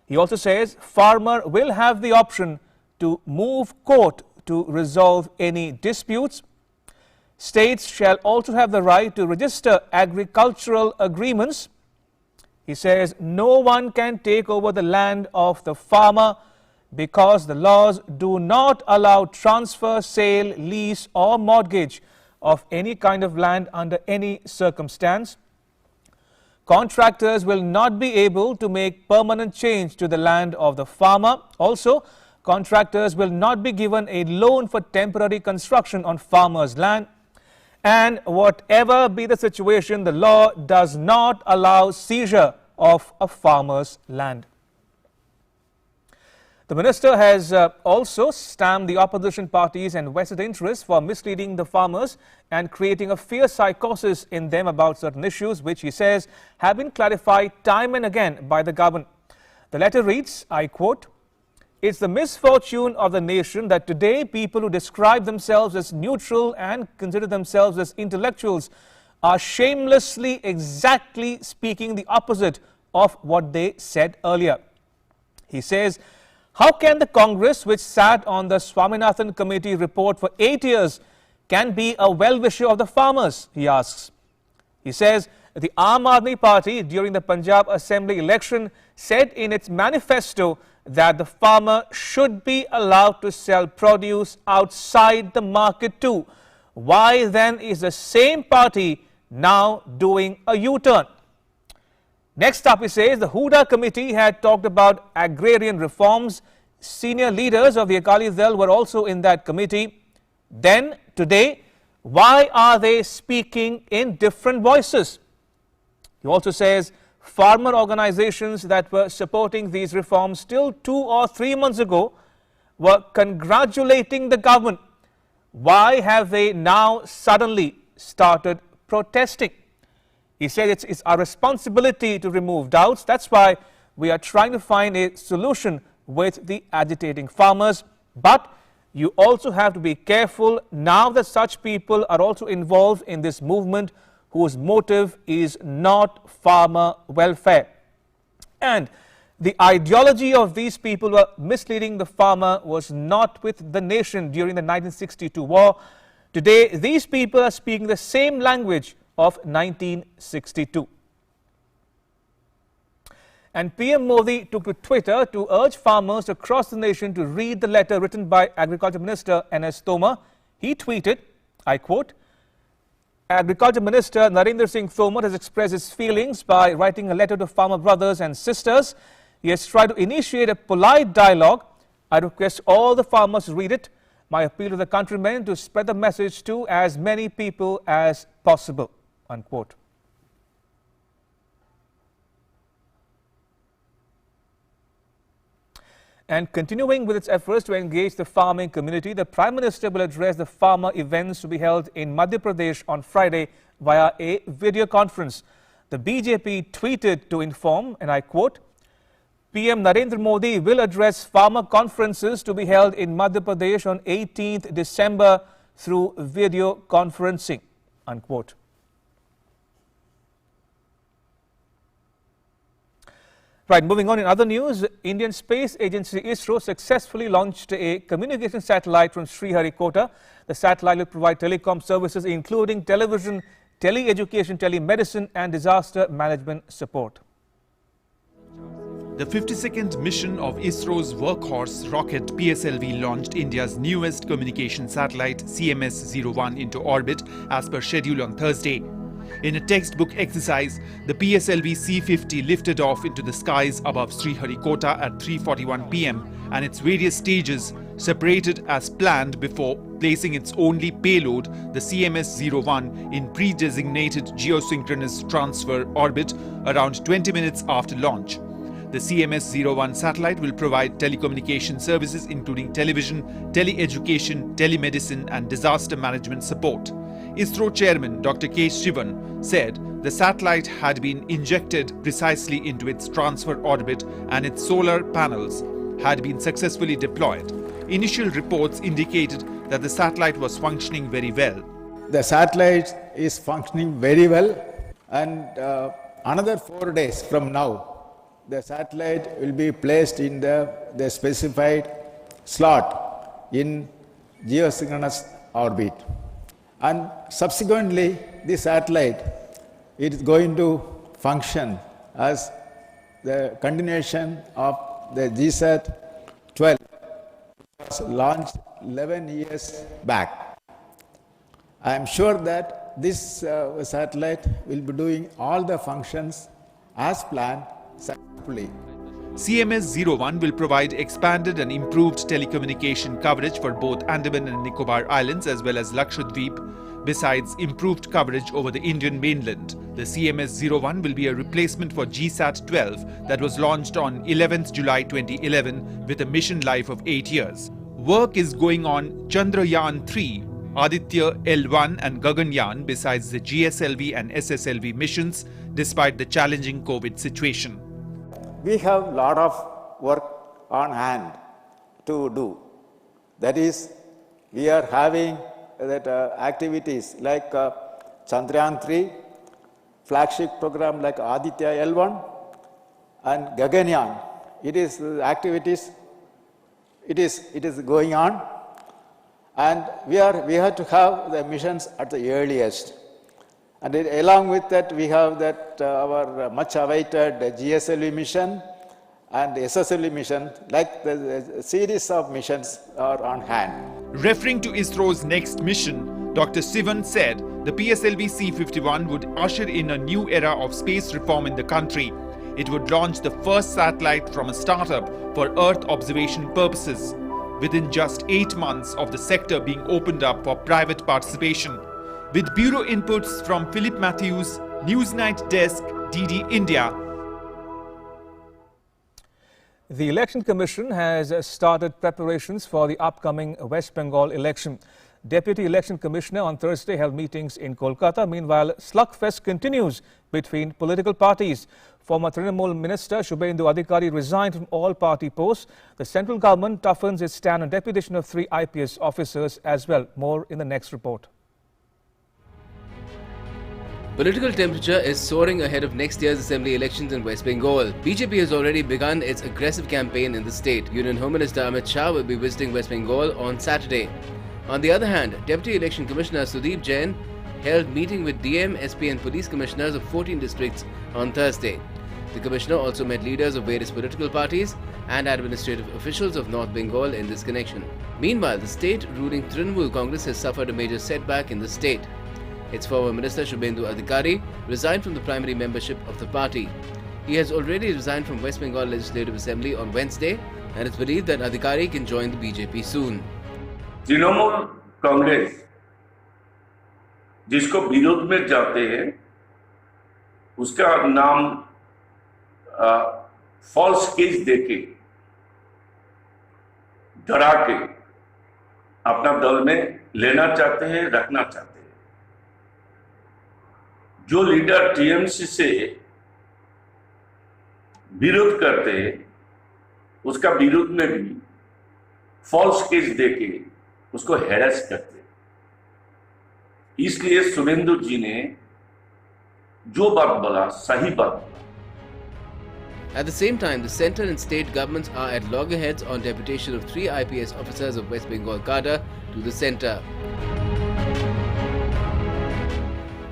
He also says farmer will have the option to move court to resolve any disputes. States shall also have the right to register agricultural agreements. He says no one can take over the land of the farmer because the laws do not allow transfer, sale, lease or mortgage of any kind of land under any circumstance. Contractors will not be able to make permanent change to the land of the farmer. Also, contractors will not be given a loan for temporary construction on farmers' land. And whatever be the situation, the law does not allow seizure of a farmer's land. The minister has also stamped the opposition parties and vested interests for misleading the farmers and creating a fear psychosis in them about certain issues which he says have been clarified time and again by the government. The letter reads, I quote, "It's the misfortune of the nation that today people who describe themselves as neutral and consider themselves as intellectuals are shamelessly exactly speaking the opposite of what they said earlier." He says, how can the Congress, which sat on the Swaminathan Committee report for 8 years, can be a well-wisher of the farmers, he asks. He says the Aam Aadmi Party during the Punjab Assembly election said in its manifesto that the farmer should be allowed to sell produce outside the market too. Why then is the same party now doing a U-turn? Next up, he says, the Huda committee had talked about agrarian reforms. Senior leaders of the Akali Dal were also in that committee. Then, today, why are they speaking in different voices? He also says, farmer organizations that were supporting these reforms still 2 or 3 months ago were congratulating the government. Why have they now suddenly started protesting? He said it's our responsibility to remove doubts. That's why we are trying to find a solution with the agitating farmers. But you also have to be careful now that such people are also involved in this movement whose motive is not farmer welfare. And the ideology of these people who are misleading the farmer was not with the nation during the 1962 war. Today, these people are speaking the same language of 1962. And PM Modi took to Twitter to urge farmers across the nation to read the letter written by Agriculture Minister N.S. Tomar. He tweeted, I quote, Agriculture Minister Narendra Singh Tomar has expressed his feelings by writing a letter to farmer brothers and sisters. He has tried to initiate a polite dialogue. I request all the farmers to read it. My appeal to the countrymen to spread the message to as many people as possible. Unquote. And continuing with its efforts to engage the farming community, the Prime Minister will address the farmer events to be held in Madhya Pradesh on Friday via a video conference. The BJP tweeted to inform, and I quote, PM Narendra Modi will address farmer conferences to be held in Madhya Pradesh on 18th December through video conferencing. Unquote. Right, moving on in other news, Indian Space Agency ISRO successfully launched a communication satellite from Sriharikota. The satellite will provide telecom services including television, tele-education, telemedicine and disaster management support. The 52nd mission of ISRO's workhorse rocket PSLV launched India's newest communication satellite CMS-01 into orbit as per schedule on Thursday. In a textbook exercise, the PSLV C-50 lifted off into the skies above Sriharikota at 3:41 p.m. and its various stages separated as planned before placing its only payload, the CMS-01, in pre-designated geosynchronous transfer orbit around 20 minutes after launch. The CMS-01 satellite will provide telecommunication services including television, tele-education, telemedicine and disaster management support. ISRO Chairman Dr. K. Shivan said the satellite had been injected precisely into its transfer orbit and its solar panels had been successfully deployed. Initial reports indicated that the satellite was functioning very well. The satellite is functioning very well, and another 4 days from now, the satellite will be placed in the specified slot in geosynchronous orbit. And subsequently, the satellite is going to function as the continuation of the GSAT 12 was launched 11 years back. I am sure that this satellite will be doing all the functions as planned successfully. CMS-01 will provide expanded and improved telecommunication coverage for both Andaman and Nicobar Islands as well as Lakshadweep, besides improved coverage over the Indian mainland. The CMS-01 will be a replacement for GSAT-12 that was launched on 11th July 2011 with a mission life of 8 years. Work is going on Chandrayaan-3, Aditya L1 and Gaganyaan besides the GSLV and SSLV missions despite the challenging COVID situation. We have a lot of work on hand to do. That is, we are having that activities like Chandrayaan-3, flagship program like Aditya L1 and Gaganyaan. It is activities, it is going on, and we have to have the missions at the earliest. And along with that, we have that our much awaited GSLV mission and SSLV mission, like the series of missions are on hand. Referring to ISRO's next mission, Dr. Sivan said the PSLV C-51 would usher in a new era of space reform in the country. It would launch the first satellite from a startup for Earth observation purposes, within just 8 months of the sector being opened up for private participation. With bureau inputs from Philip Matthews, NewsNight Desk, DD India. The Election Commission has started preparations for the upcoming West Bengal election. Deputy Election Commissioner on Thursday held meetings in Kolkata. Meanwhile, slugfest continues between political parties. Former Trinamool Minister Shubhendu Adhikari resigned from all party posts. The central government toughens its stand on deputation of 3 IPS officers as well. More in the next report. Political temperature is soaring ahead of next year's assembly elections in West Bengal. BJP has already begun its aggressive campaign in the state. Union Home Minister Amit Shah will be visiting West Bengal on Saturday. On the other hand, Deputy Election Commissioner Sudeep Jain held meeting with DM, SP and police commissioners of 14 districts on Thursday. The commissioner also met leaders of various political parties and administrative officials of North Bengal in this connection. Meanwhile, the state-ruling Trinamool Congress has suffered a major setback in the state. Its former minister Shubhendu Adhikari resigned from the primary membership of the party. He has already resigned from West Bengal Legislative Assembly on Wednesday, and it's believed that Adhikari can join the BJP soon. Trinamool Congress जिसको विरोध में जाते हैं उसका नाम false case देके डरा के अपना दल में लेना चाहते हैं, रखना चाहते हैं। जो लीडर टीएमसी से विरोध करते हैं उसका विरोध में भी फॉल्स केस देके उसको हैरेस करते हैं। इसलिए शुभेंदु जी ने जो बात बोला सही बात बोला। At the same time, the centre and state governments are at loggerheads on deputation of 3 IPS officers of West Bengal cadre to the centre.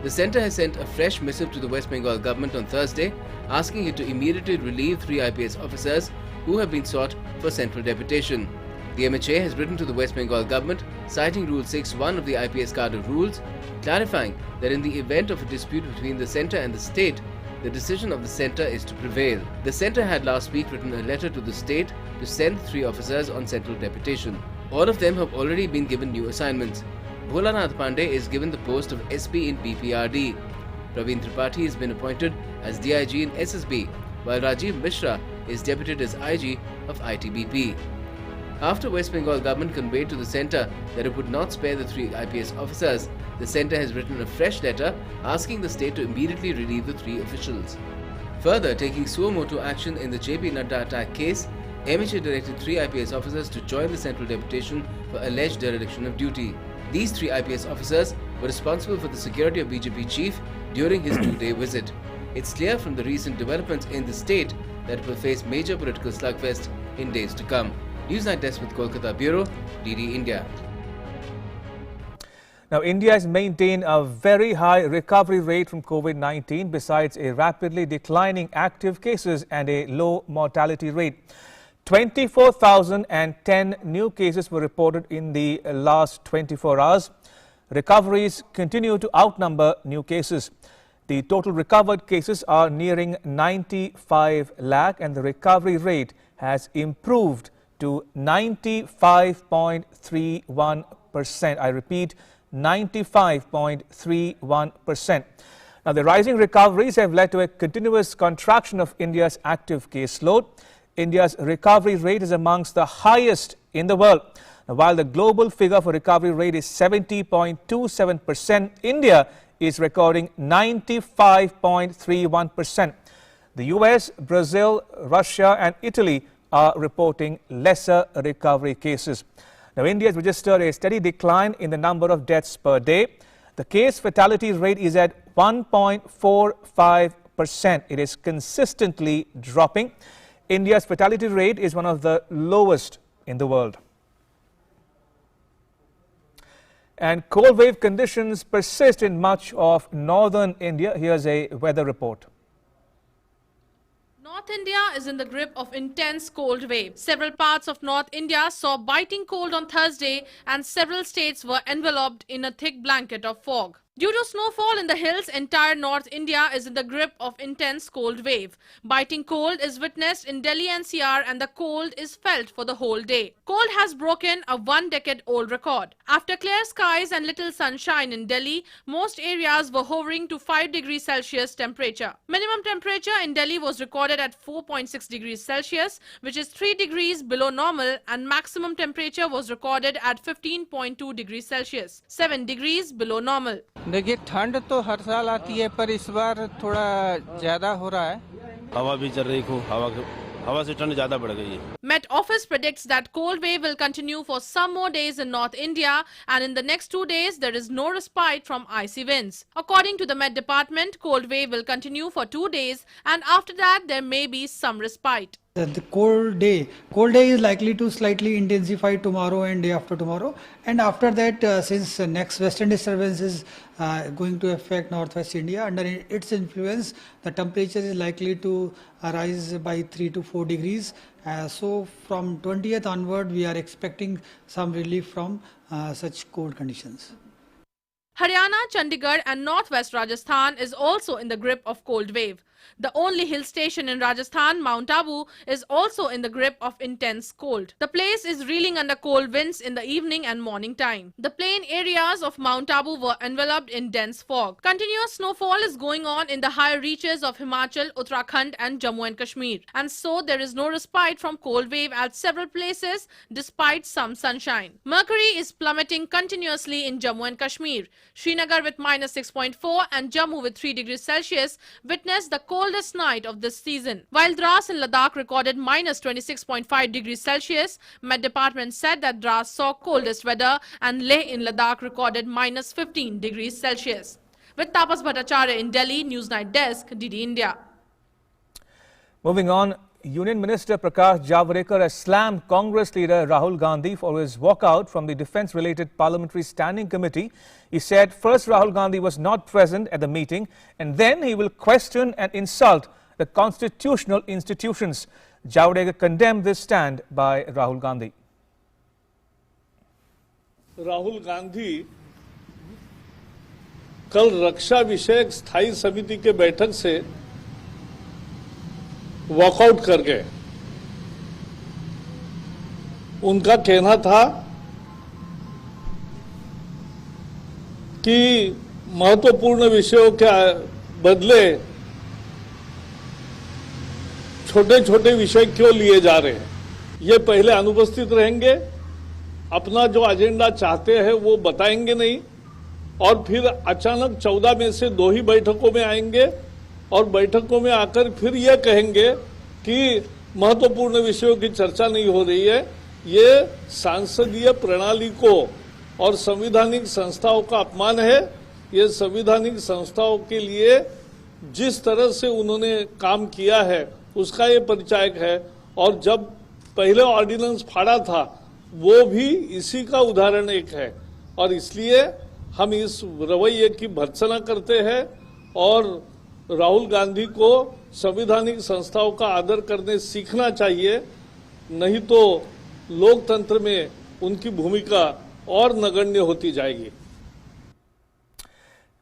The centre has sent a fresh missive to the West Bengal government on Thursday, asking it to immediately relieve 3 IPS officers who have been sought for central deputation. The MHA has written to the West Bengal government, citing Rule 6.1 of the IPS cadre rules, clarifying that in the event of a dispute between the centre and the state, the decision of the centre is to prevail. The centre had last week written a letter to the state to send 3 officers on central deputation. All of them have already been given new assignments. Bholanath Pandey is given the post of SP in PPRD. Praveen Tripathi has been appointed as DIG in SSB, while Rajiv Mishra is deputed as IG of ITBP. After West Bengal government conveyed to the centre that it would not spare the 3 IPS officers, the centre has written a fresh letter asking the state to immediately relieve the 3 officials. Further, taking suo motu action in the JP Nadda attack case, MHA directed 3 IPS officers to join the central deputation for alleged dereliction of duty. These 3 IPS officers were responsible for the security of BJP chief during his 2-day visit. It's clear from the recent developments in the state that it will face major political slugfest in days to come. NewsNight Desk with Kolkata Bureau, DD India. Now, India has maintained a very high recovery rate from COVID-19 besides a rapidly declining active cases and a low mortality rate. 24,010 new cases were reported in the last 24 hours. Recoveries continue to outnumber new cases. The total recovered cases are nearing 95 lakh and the recovery rate has improved to 95.31%. I repeat, 95.31%. Now, the rising recoveries have led to a continuous contraction of India's active caseload. India's recovery rate is amongst the highest in the world. Now, while the global figure for recovery rate is 70.27%, India is recording 95.31%. The US, Brazil, Russia and Italy are reporting lesser recovery cases. Now, India has registered a steady decline in the number of deaths per day. The case fatality rate is at 1.45%. It is consistently dropping. India's fatality rate is one of the lowest in the world. And cold wave conditions persist in much of northern India. Here's a weather report. North India is in the grip of intense cold wave. Several parts of North India saw biting cold on Thursday and several states were enveloped in a thick blanket of fog. Due to snowfall in the hills, entire North India is in the grip of intense cold wave. Biting cold is witnessed in Delhi NCR and the cold is felt for the whole day. Cold has broken a one-decade-old record. After clear skies and little sunshine in Delhi, most areas were hovering to 5 degrees Celsius temperature. Minimum temperature in Delhi was recorded at 4.6 degrees Celsius, which is 3 degrees below normal, and maximum temperature was recorded at 15.2 degrees Celsius, 7 degrees below normal. देखिए ठंड तो हर साल आती है पर इस बार थोड़ा ज्यादा हो रहा है हवा भी चल रही खूब हवा से ठंड ज्यादा बढ़ गई है Met Office predicts that cold wave will continue for some more days in North India and in the next 2 days there is no respite from icy winds. According to the Met Department, cold wave will continue for 2 days and after that there may be some respite. The cold day is likely to slightly intensify tomorrow and day after tomorrow, and after that since next western disturbance is going to affect northwest India, under its influence the temperature is likely to rise by 3 to 4 degrees. So from 20th onward we are expecting some relief from such cold conditions. Haryana, Chandigarh and northwest Rajasthan is also in the grip of cold wave. The only hill station in Rajasthan, Mount Abu, is also in the grip of intense cold. The place is reeling under cold winds in the evening and morning time. The plain areas of Mount Abu were enveloped in dense fog. Continuous snowfall is going on in the higher reaches of Himachal, Uttarakhand and Jammu and Kashmir. And so there is no respite from cold wave at several places despite some sunshine. Mercury is plummeting continuously in Jammu and Kashmir. Srinagar with -6.4 and Jammu with 3 degrees Celsius witnessed the coldest night of this season. While Dras in Ladakh recorded -26.5 degrees Celsius, Met Department said that Dras saw coldest weather and Leh in Ladakh recorded -15 degrees Celsius. With Tapas Bhattacharya in Delhi, NewsNight Desk, DD India. Moving on, Union Minister Prakash Javadekar has slammed Congress leader Rahul Gandhi for his walkout from the defence-related Parliamentary Standing Committee. He said first Rahul Gandhi was not present at the meeting and then he will question and insult the constitutional institutions. Javadekar condemned this stand by Rahul Gandhi. Rahul Gandhi कल रक्षा विषयक स्थायी समिति के बैठक से walkout कर गए। उनका कहना था कि महत्वपूर्ण विषयों के बदले छोटे छोटे विषय क्यों लिए जा रहे हैं। ये पहले अनुपस्थित रहेंगे, अपना जो एजेंडा चाहते हैं वो बताएंगे नहीं और फिर अचानक 14 में से 2 ही बैठकों में आएंगे और बैठकों में आकर फिर ये कहेंगे कि महत्वपूर्ण विषयों की चर्चा नहीं हो रही है। ये सांसदीय प्रणाली को और संवैधानिक संस्थाओं का अपमान है। ये संवैधानिक संस्थाओं के लिए जिस तरह से उन्होंने काम किया है उसका ये परिचायक है और जब पहले ऑर्डिनेंस फाड़ा था वो भी इसी का उदाहरण एक है और इसलिए हम इस रवैये की भर्त्सना करते हैं और राहुल गांधी को संवैधानिक संस्थाओं का आदर करने सीखना चाहिए, नहीं तो लोकतंत्र में उनकी भूमिका और नगण्य होती जाएगी।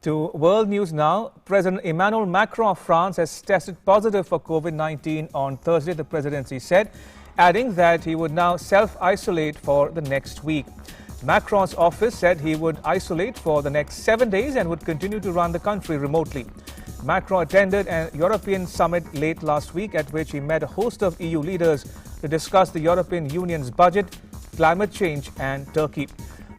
To world news now, President Emmanuel Macron of France has tested positive for COVID-19 on Thursday, the presidency said, adding that he would now self-isolate for the next week. Macron's office said he would isolate for the next 7 days and would continue to run the country remotely. Macron attended a European summit late last week at which he met a host of EU leaders to discuss the European Union's budget, climate change and Turkey.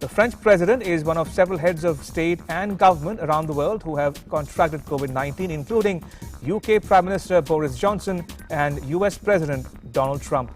The French president is one of several heads of state and government around the world who have contracted COVID-19, including UK Prime Minister Boris Johnson and US President Donald Trump.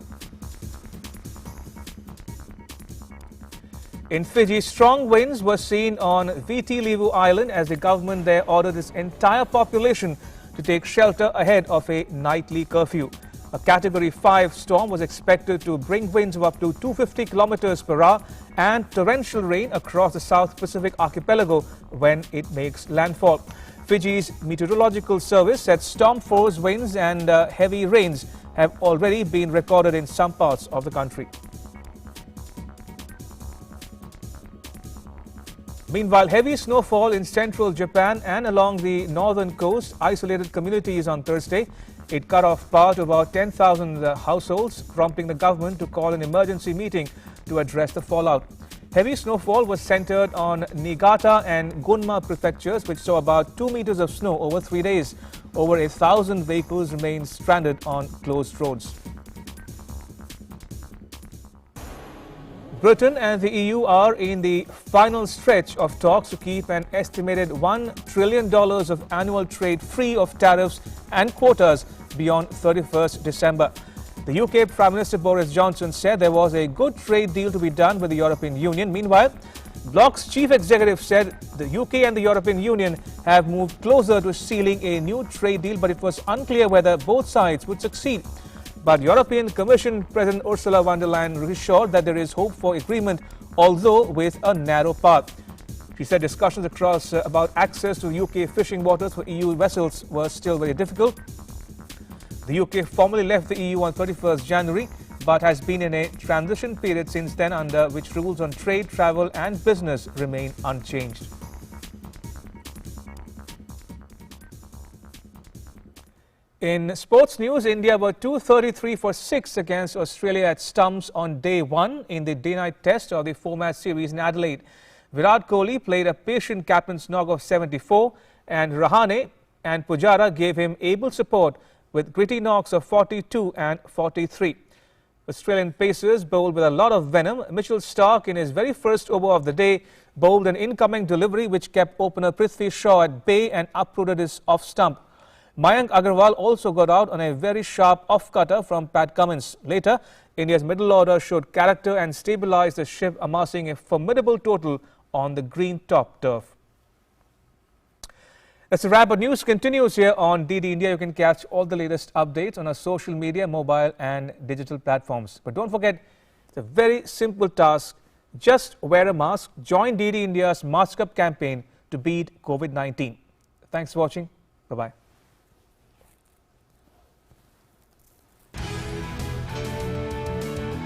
In Fiji, strong winds were seen on Viti Levu Island as the government there ordered its entire population to take shelter ahead of a nightly curfew. A Category 5 storm was expected to bring winds of up to 250 kilometers per hour and torrential rain across the South Pacific archipelago when it makes landfall. Fiji's meteorological service said storm force winds and heavy rains have already been recorded in some parts of the country. Meanwhile, heavy snowfall in central Japan and along the northern coast isolated communities on Thursday. It cut off power to about 10,000 households, prompting the government to call an emergency meeting to address the fallout. Heavy snowfall was centered on Niigata and Gunma prefectures, which saw about 2 meters of snow over 3 days. Over 1,000 vehicles remain stranded on closed roads. Britain and the EU are in the final stretch of talks to keep an estimated $1 trillion of annual trade free of tariffs and quotas beyond 31st December. The UK Prime Minister Boris Johnson said there was a good trade deal to be done with the European Union. Meanwhile, Bloc's chief executive said the UK and the European Union have moved closer to sealing a new trade deal, but it was unclear whether both sides would succeed. But European Commission President Ursula von der Leyen reassured that there is hope for agreement, although with a narrow path. She said discussions across about access to UK fishing waters for EU vessels were still very difficult. The UK formally left the EU on 31st January, but has been in a transition period since then under which rules on trade, travel and business remain unchanged. In sports news, India were 233 for 6 against Australia at stumps on day 1 in the day-night test of the 4-match series in Adelaide. Virat Kohli played a patient captain's knock of 74 and Rahane and Pujara gave him able support with gritty knocks of 42 and 43. Australian pacers bowled with a lot of venom. Mitchell Starc in his very first over of the day bowled an incoming delivery which kept opener Prithvi Shaw at bay and uprooted his off-stump. Mayank Agarwal also got out on a very sharp off-cutter from Pat Cummins. Later, India's middle order showed character and stabilized the ship, amassing a formidable total on the green top turf. That's a wrap. But news continues here on DD India. You can catch all the latest updates on our social media, mobile and digital platforms. But don't forget, it's a very simple task. Just wear a mask. Join DD India's Mask Up campaign to beat COVID-19. Thanks for watching. Bye-bye.